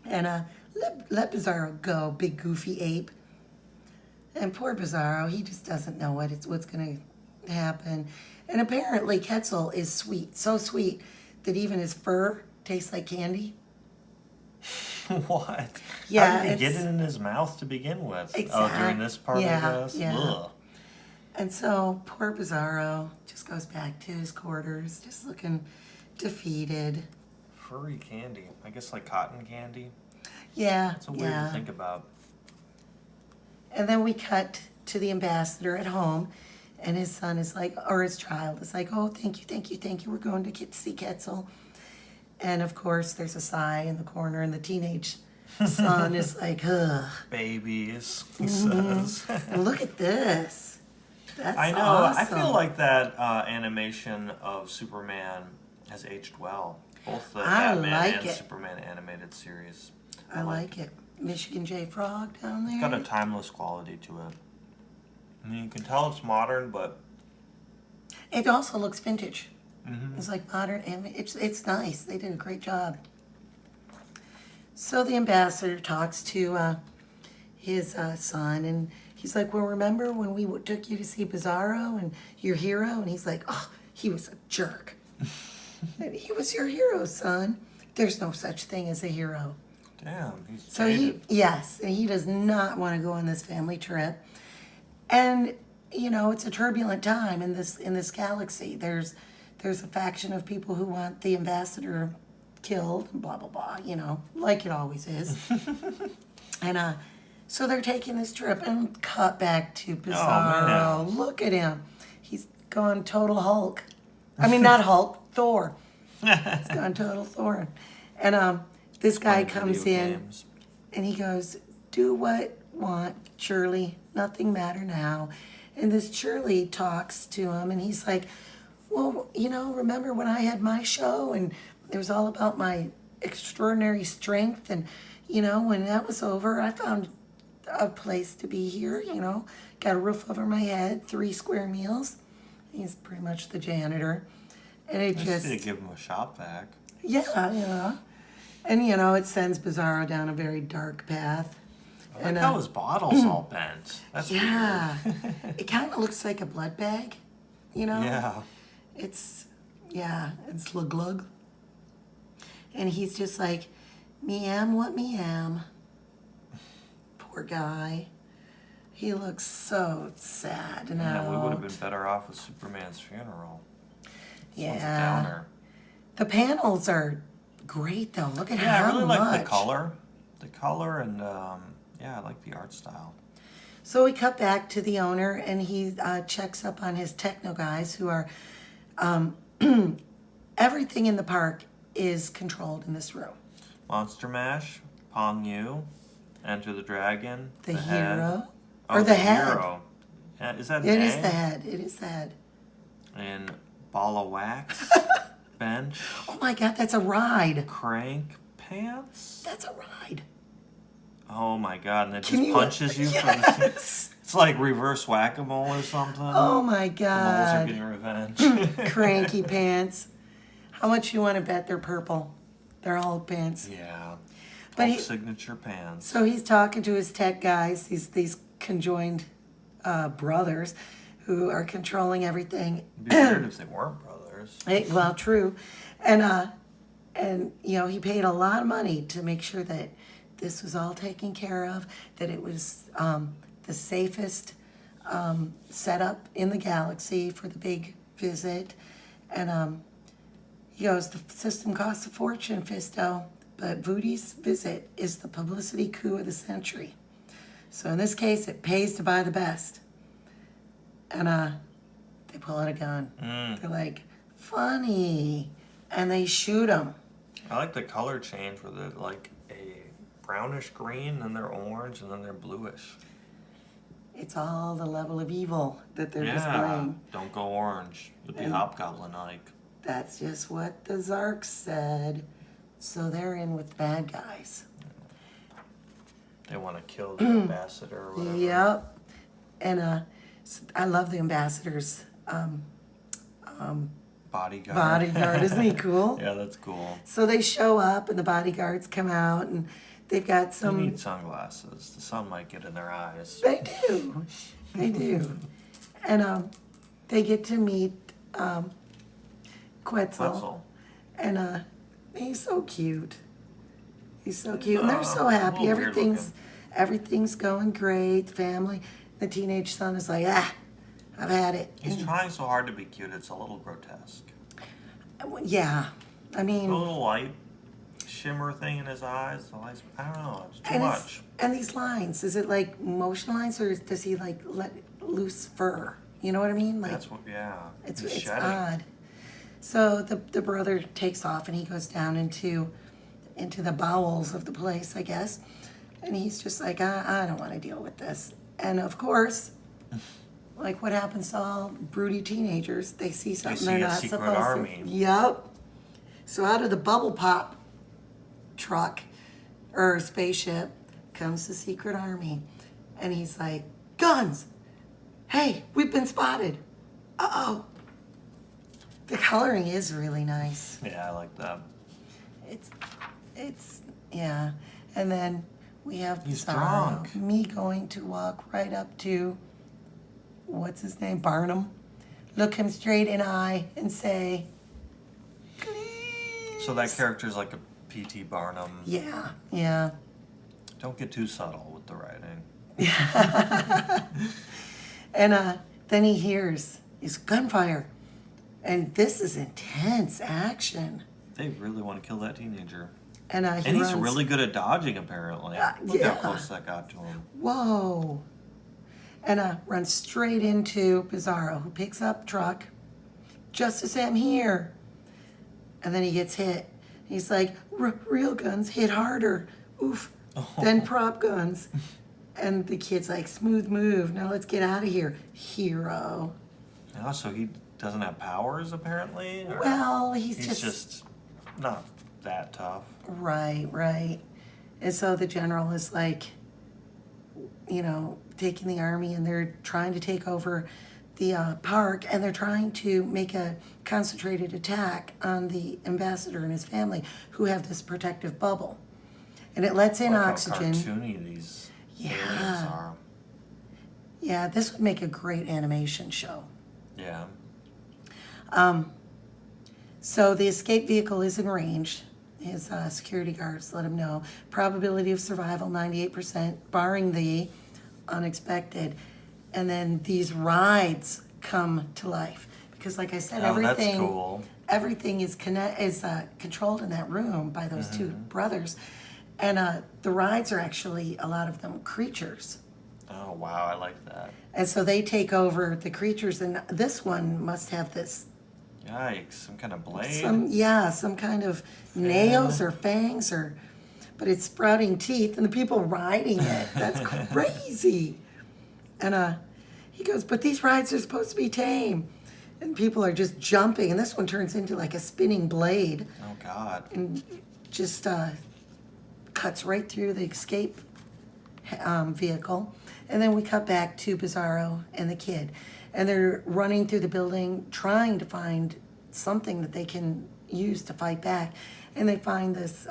And let Bizarro go, big goofy ape. And poor Bizarro, he just doesn't know what's going to happen. And apparently Quetzal is sweet, so sweet that even his fur tastes like candy. What? Yeah, How did he get it in his mouth to begin with? Exactly. Oh, during this part Yeah, of this? yeah. Ugh. And so poor Bizarro just goes back to his quarters, just looking defeated. Furry candy. I guess like cotton candy. Yeah, It's a weird to think about. And then we cut to the ambassador at home, and his son is like, or his child is like, oh, thank you. We're going to get to see Quetzal. And of course, there's a sigh in the corner, and the teenage son is like, ugh. Babies, he says. And look at this. That's I know. awesome. I feel like that animation of Superman has aged well. Both the I Batman like and it. Superman animated series. I like it. Michigan J. Frog down there. It's got a timeless quality to it. I mean, you can tell it's modern, but It also looks vintage. It's like modern, and it's nice. They did a great job. So the ambassador talks to his son, and he's like, well, remember when we took you to see Bizarro and your hero? And he's like, oh, he was a jerk. And he was your hero, son. There's no such thing as a hero. damn, he's So jaded. and he does not want to go on this family trip. And it's a turbulent time in this galaxy. There's a faction of people who want the ambassador killed, and blah blah blah. Like it always is. And so they're taking this trip, and cut back to Bizarro. man. Look at him. He's gone total Hulk. I mean, not Hulk, Thor. He's gone total Thor. And this guy Playing comes video in. games. And he goes, do what want, Shirley. Nothing matter now. And this Shirley talks to him, and he's like, well, remember when I had my show, and it was all about my extraordinary strength, and, when that was over, I found a place to be here, got a roof over my head, 3 square meals. He's pretty much the janitor. And it I just, need to give him a shop vac. yeah. And, it sends Bizarro down a very dark path. I like how his bottle's all bent. That's Yeah. weird. It kind of looks like a blood bag, you know? Yeah. It's lug lug. And he's just like, me am what me am. Poor guy. He looks so sad now. Yeah, we would have been better off with Superman's funeral. This one's a Yeah. downer. The panels are great though. Look at Yeah, how I really much. like the color. The color and, yeah, I like the art style. So we cut back to the owner, and he checks up on his techno guys who are. Everything in the park is controlled in this room. Monster Mash, Pong Yu, Enter the Dragon, The head. hero, Oh, or the head. Hero. Yeah, is that an It A? is the head. It is the head. And Ball of Wax, Bench, Oh my God, that's a ride. Crank Pants. That's a ride. Oh my God! And it Can just you- punches you for the. Yes. It's like reverse whack-a-mole or something. Oh my The moles are God. getting revenge. Cranky pants. How much you want to bet they're purple? They're Hulk pants. Yeah. But Hulk he- signature pants. So he's talking to his tech guys, these conjoined brothers who are controlling everything. It'd be weird if they weren't brothers. Well, true. And he paid a lot of money to make sure that this was all taken care of, that it was the safest setup in the galaxy for the big visit. And he goes, the system costs a fortune, Fisto, but Voodie's visit is the publicity coup of the century. So in this case, it pays to buy the best. And they pull out a gun. They're like, funny. And they shoot him. I like the color change where they're like a brownish green, then they're orange, and then they're bluish. It's all the level of evil that they're Yeah. displaying. Don't go orange. You'll be And- Hobgoblin-like. That's just what the Zarks said. So they're in with the bad guys. They want to kill the ambassador or whatever. Yep. And I love the ambassador's Bodyguard. bodyguard. Isn't he cool? Yeah, that's cool. So they show up and the bodyguards come out and they've got They some. need sunglasses. The sun might get in their eyes. They do. They do. And they get to meet Quetzal. Quetzal. And he's so cute. He's so cute. And they're so a happy. little weird Everything's going great. Family. The teenage son is like, I've had it. He's And- trying so hard to be cute, it's a little grotesque. yeah. I A mean, little light shimmer thing in his eyes. The lights, I don't know, it's too and, much. and these lines, is it like motion lines or does he like let loose fur? You know what I mean? Like That's what, yeah. it's He's it's shedding. odd. So the brother takes off and he goes down into the bowels of the place, I guess. And he's just like, I don't want to deal with this. And of course, like what happens to all broody teenagers, they see something see they're a not secret supposed army. to. Yep. So out of the bubble pop truck or spaceship comes the secret army. And he's like, guns! Hey, we've been spotted. Uh-oh. The coloring is really nice. Yeah, I like that. It's yeah. And then we have He's Bizarro, drunk. me going to walk right up to, what's his name, Barnum, look him straight in the eye and say, please. So that character's like a P.T. Barnum. Yeah, yeah. Don't get too subtle with the writing. And then he hears is gunfire. And this is intense action. They really want to kill that teenager. And he And he's runs. really good at dodging, apparently. Look yeah. how close that got to him. Whoa. And runs straight into Bizarro, who picks up truck. Justice, I'm here. And then he gets hit. He's like, real guns hit harder. Oof. Then prop guns. And the kid's like, smooth move. Now let's get out of here. Hero. Oh, so he doesn't have powers, apparently? Or Well, he's he's just not that tough. Right. And so the general is like, taking the army and they're trying to take over park, and they're trying to make a concentrated attack on the ambassador and his family, who have this protective bubble, and it lets in Look oxygen. how cartoony these aliens are. Yeah, this would make a great animation show. Yeah. So the escape vehicle is in range. His security guards let him know. Probability of survival 98%, barring the unexpected. And then these rides come to life because, like I said, That's cool. everything is controlled in that room by those two brothers, and the rides are actually, a lot of them, creatures. Oh wow, I like that. And so they take over the creatures, and this one must have this Yikes! Some kind of blade. some kind of nails or fangs, but it's sprouting teeth, and the people riding it, that's crazy. And he goes, but these rides are supposed to be tame. And people are just jumping, and this one turns into like a spinning blade. Oh God. And just cuts right through the escape vehicle. And then we cut back to Bizarro and the kid. And they're running through the building, trying to find something that they can use to fight back. And they find this,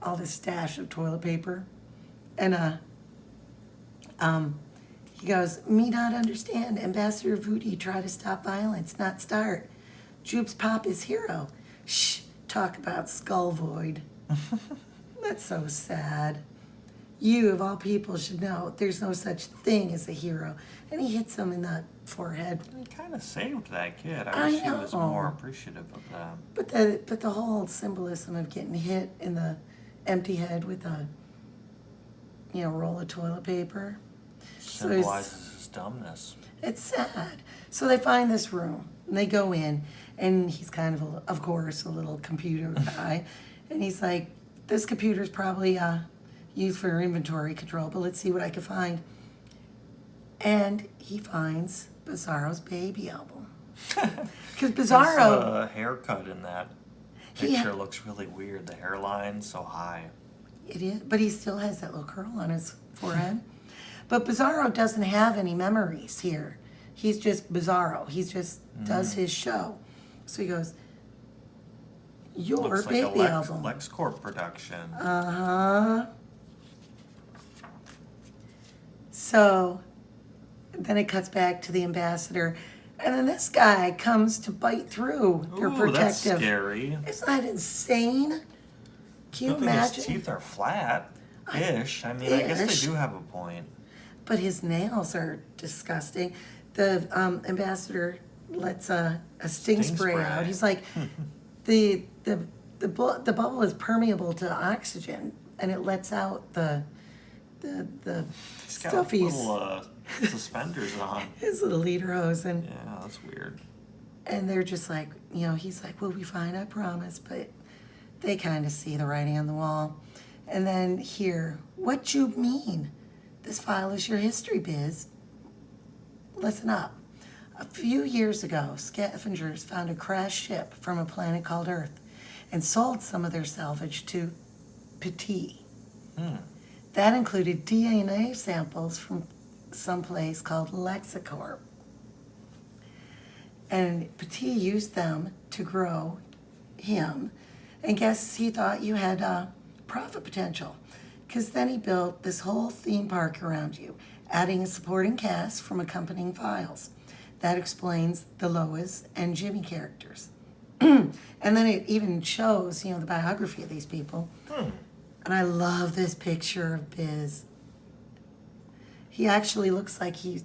all this stash of toilet paper. And he goes, me not understand. Ambassador Voodie try to stop violence, not start. Jupe's pop is hero. Shh, talk about skull void. That's so sad. You, of all people, should know there's no such thing as a hero. And he hits him in the forehead. He kind of saved that kid. I I wish he was know. more appreciative of that. But the whole symbolism of getting hit in the empty head with a roll of toilet paper. Symbolizes his dumbness. It's sad. So they find this room, and they go in, and he's kind of course, a little computer guy. And he's like, this computer's probably used for inventory control, but let's see what I can find. And he finds Bizarro's baby album. Because Bizarro... His haircut in that picture looks really weird. The hairline's so high. It is, but he still has that little curl on his forehead. But Bizarro doesn't have any memories here. He's just Bizarro. He just does his show. So he goes, your Looks baby like a album. LexCorp production. So then it cuts back to the ambassador. And then this guy comes to bite through their Ooh, protective. that's scary. Isn't that insane? Can you Good thing imagine? his teeth are flat-ish. I mean, I guess Ish. they do have a point. But his nails are disgusting. The ambassador lets a sting spray out. He's like, the bubble is permeable to oxygen, and it lets out the He's got stuff little suspenders on. his little lederhosen. And Yeah, that's weird. and they're just like, he's like, we'll be fine, I promise. But they kind of see the writing on the wall. And then here, what you mean? This file is your history, Biz. Listen up. A few years ago, scavengers found a crashed ship from a planet called Earth and sold some of their salvage to Petit. That included DNA samples from some place called LexCorp. And Petit used them to grow him. And guess he thought you had profit potential. Because then he built this whole theme park around you, adding a supporting cast from accompanying files. That explains the Lois and Jimmy characters. And then it even shows, the biography of these people. And I love this picture of Biz. He actually looks like he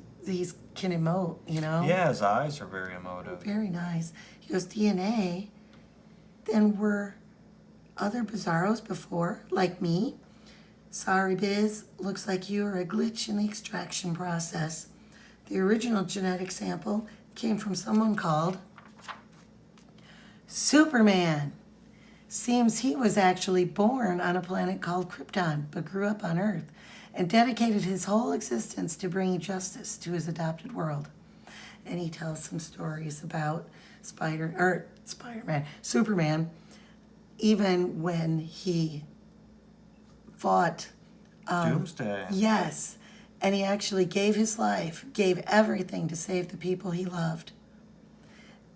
can emote, Yeah, his eyes are very emotive. Very nice. He goes, DNA? Then were other Bizarros before, like me? Sorry, Biz. Looks like you are a glitch in the extraction process. The original genetic sample came from someone called Superman. Seems he was actually born on a planet called Krypton, but grew up on Earth and dedicated his whole existence to bringing justice to his adopted world. And he tells some stories about Superman, even when he fought Doomsday. Yes, And he actually gave his life, gave everything to save the people he loved.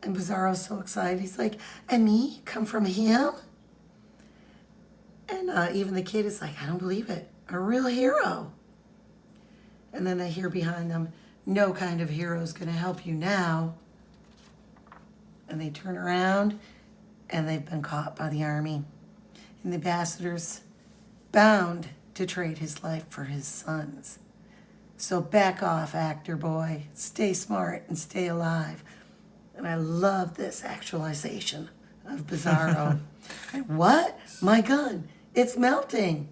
And Bizarro's so excited. He's like, and me? Come from him? And even the kid is like, I don't believe it. A real hero. And then they hear behind them, no kind of hero is going to help you now. And they turn around, and they've been caught by the army. And the ambassador's bound to trade his life for his son's. So back off, actor boy. Stay smart and stay alive. And I love this actualization of Bizarro. And what? My gun. It's melting.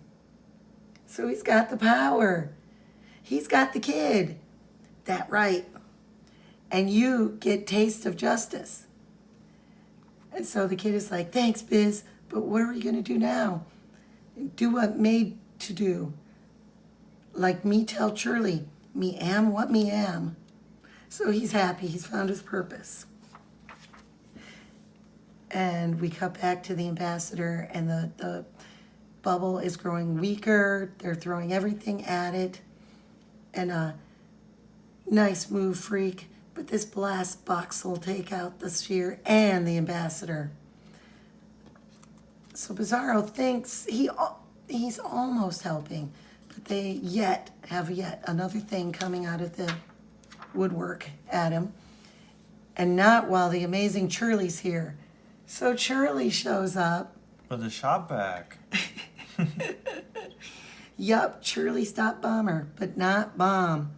So he's got the power. He's got the kid. That right. And you get taste of justice. And so the kid is like, thanks, Biz, but what are we going to do now? Do what made to do. Like me tell Shirley, me am what me am. So he's happy. He's found his purpose. And we cut back to the ambassador, and the bubble is growing weaker. They're throwing everything at it. And nice move, freak. But this blast box will take out the sphere and the ambassador. So Bizarro thinks he's almost helping, but they have another thing coming out of the woodwork at him. And not while the amazing Shirley's here. So Shirley shows up. With the shop vac. Yup, Shirley stopped Bomber, but not Bomb.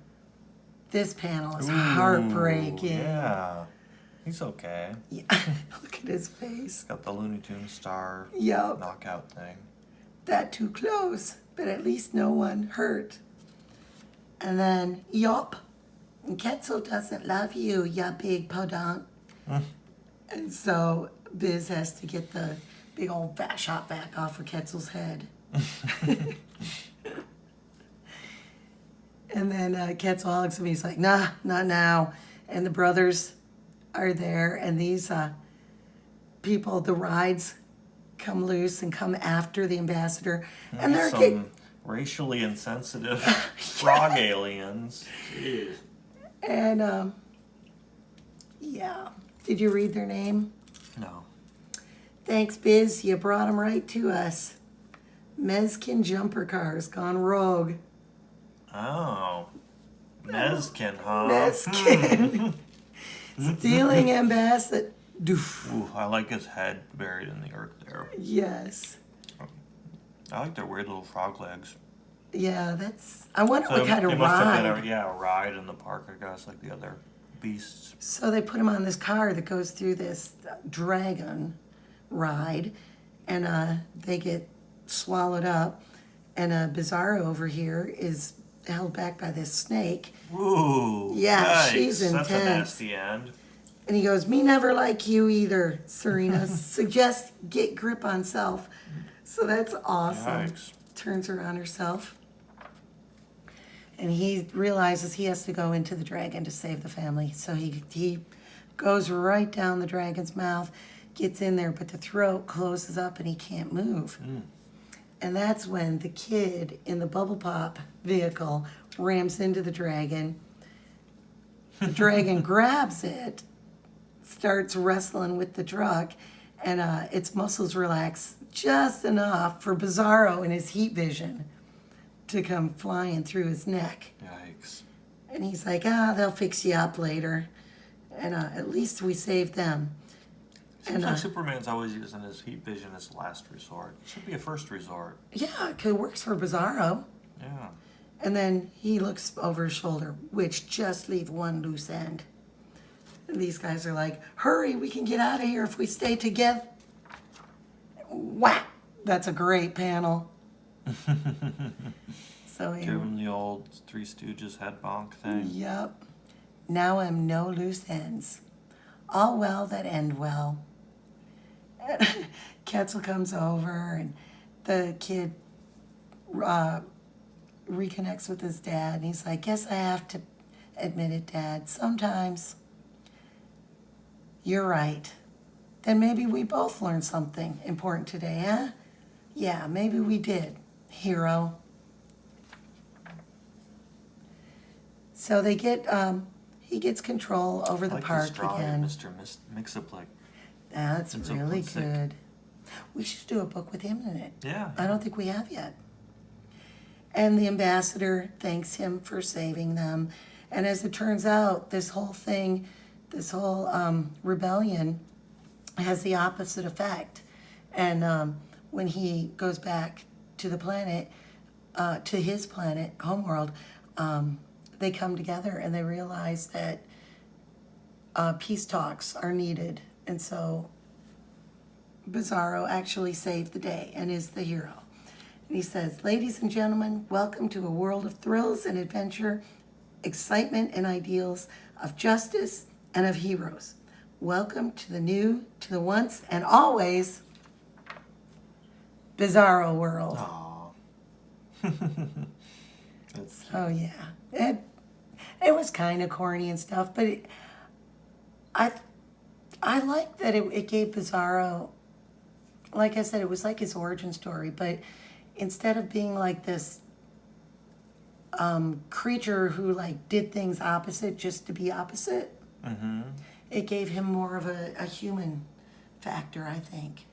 This panel is Ooh, heartbreaking. Yeah. He's okay. Yeah. Look at his face. Got the Looney Tunes star Yup. knockout thing. That too close, but at least no one hurt. And then, yup. And Quetzal doesn't love you, ya big podunk. And so Biz has to get the big old fat shot back off of Quetzal's head. And then Quetzal hugs him. He's like, nah, not now. And the brothers are there. And these people, the rides, come loose and come after the ambassador. And they're some racially insensitive frog aliens. Jeez. And, yeah. Did you read their name? No. Thanks, Biz. You brought them right to us. Mezkin jumper cars gone rogue. Oh. Mezkin, huh? Mezkin. Stealing ambassador. Doof. Ooh, I like his head buried in the earth there. Yes. I like their weird little frog legs. Yeah, that's... I wonder what kind it of must ride. have been a ride in the park, I guess, like the other beasts. So they put him on this car that goes through this dragon ride, and they get swallowed up, and Bizarro over here is held back by this snake. Ooh. Yeah, yikes. she's intense. That's a nasty end. And he goes, me never like you either, Serena. Suggest get grip on self. So that's awesome. Yikes. Turns her on herself. And he realizes he has to go into the dragon to save the family. So he goes right down the dragon's mouth, gets in there, but the throat closes up and he can't move. And that's when the kid in the bubble pop vehicle rams into the dragon. The dragon grabs it, starts wrestling with the truck, and its muscles relax just enough for Bizarro and his heat vision to come flying through his neck. Yikes. And he's like, they'll fix you up later. And at least we saved them. Seems like Superman's always using his heat vision as last resort. It should be a first resort. Yeah, it works for Bizarro. Yeah. And then he looks over his shoulder, which just leave one loose end. And these guys are like, hurry, we can get out of here if we stay together. Wow, that's a great panel. So Give him the old Three Stooges head bonk thing. Yep. Now I'm no loose ends. All well that end well. Quetzal comes over, and the kid reconnects with his dad, and he's like, guess I have to admit it, Dad. Sometimes you're right. Then maybe we both learned something important today, huh? Yeah, maybe we did, hero. So they get, he gets control over the I like park this drawing, again. Mr. Mix-a-Plick. That's It's really simplistic. good. We should do a book with him in it. Yeah. I don't think we have yet. And the ambassador thanks him for saving them. And as it turns out, this whole thing, this whole rebellion has the opposite effect. And when he goes back to the planet, to his planet, homeworld, they come together and they realize that peace talks are needed. And so Bizarro actually saved the day and is the hero. And he says, "Ladies and gentlemen, welcome to a world of thrills and adventure, excitement and ideals, of justice and of heroes. Welcome to the new, to the once and always Bizarro world." Aw. That's Oh yeah, it was kind of corny and stuff, but I like that it gave Bizarro, like I said, it was like his origin story, but instead of being like this creature who like did things opposite just to be opposite, it gave him more of a human factor, I think.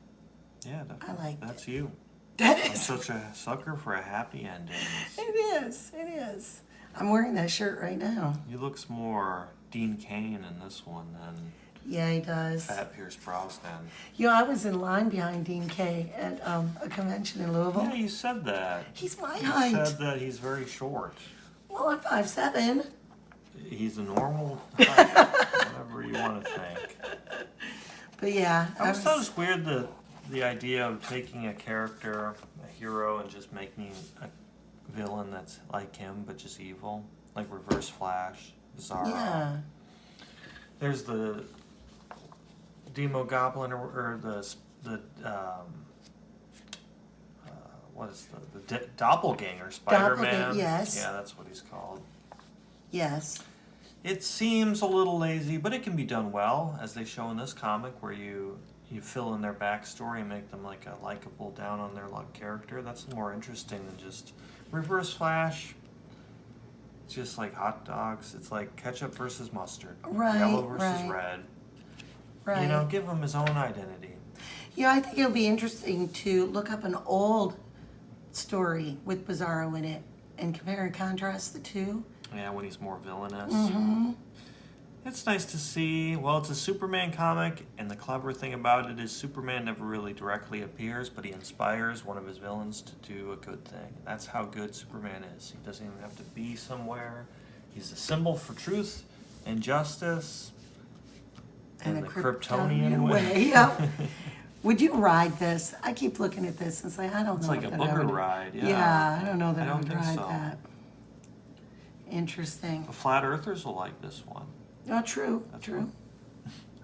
yeah. I liked That's you. That I'm is. such a sucker for a happy ending. It is. It is. I'm wearing that shirt right now. He looks more Dean Cain in this one than Yeah, he does. Fat Pierce Brosnan. You know, I was in line behind Dean Kay at a convention in Louisville. Yeah, you said that. He's my You height. said that he's very short. Well, I'm 5'7". He's a normal height, whatever you want to think. But yeah, I always thought it was weird the idea of taking a character, a hero, and just making a villain that's like him but just evil, like Reverse Flash, Bizarro. yeah, There's the Demo Goblin or the what is the Doppelganger Spider-Man? yes. Yeah, that's what he's called. yes. It seems a little lazy, but it can be done well, as they show in this comic, where you fill in their backstory and make them like a likable, down on their luck character. That's more interesting than just Reverse Flash. It's just like hot dogs. It's like ketchup versus mustard, Right, yellow versus right. red. Right. You know, give him his own identity. Yeah, I think it'll be interesting to look up an old story with Bizarro in it and compare and contrast the two. Yeah, when he's more villainous. Mm-hmm. It's nice to see. Well, it's a Superman comic, and the clever thing about it is Superman never really directly appears, but he inspires one of his villains to do a good thing. That's how good Superman is. He doesn't even have to be somewhere. He's a symbol for truth and justice In in a the Kryptonian Kryptonian way. Yep. Would you ride this? I keep looking at this and say, I don't It's know. like if a that I booger would- ride, yeah. Yeah, I don't know that I I, don't would think ride so. that. Interesting. The flat earthers will like this one. Oh, true, That's true.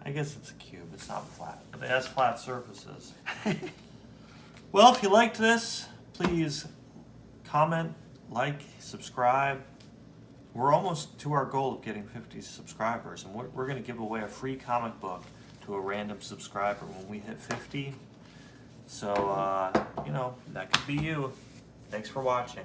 I guess it's a cube. It's not flat, but it has flat surfaces. Well, if you liked this, please comment, like, subscribe. We're almost to our goal of getting 50 subscribers, and we're going to give away a free comic book to a random subscriber when we hit 50. So, you know, that could be you. Thanks for watching.